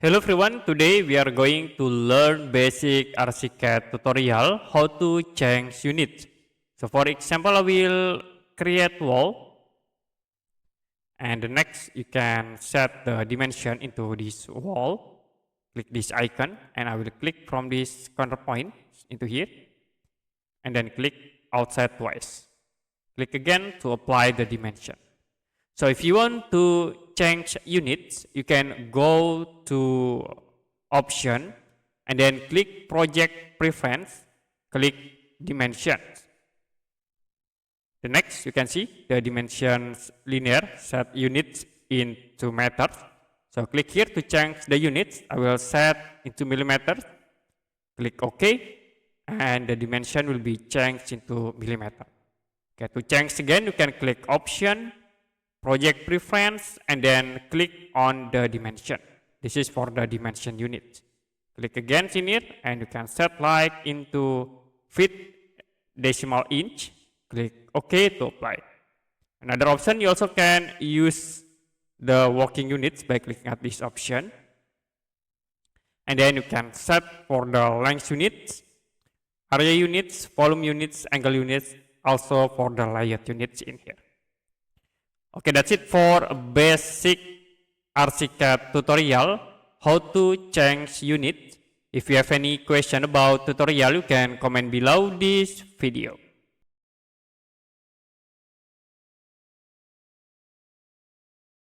Hello everyone, today we are going to learn basic Archicad tutorial how to change units. So for example, I will create wall and next you can set the dimension into this wall. Click this icon and I will click from this corner point into here and then click outside twice. Click again to apply the dimension. So if you want to change units, you can go to option and then click project preference, click dimensions. The next you can see the dimensions linear set units into meters. So click here to change the units. I will set into millimeters. Click OK and the dimension will be changed into millimeter. Okay, to change again you can click option, project preference and then click on the dimension. This is for the dimension unit. Click again in here and you can set like into feet decimal inch. Click OK to apply. Another option, you also can use the working units by clicking at this option. And then you can set for the length units, area units, volume units, angle units, also for the layout units in here. Okay, that's it for a basic Archicad tutorial, how to change unit. If you have any question about tutorial, you can comment below this video.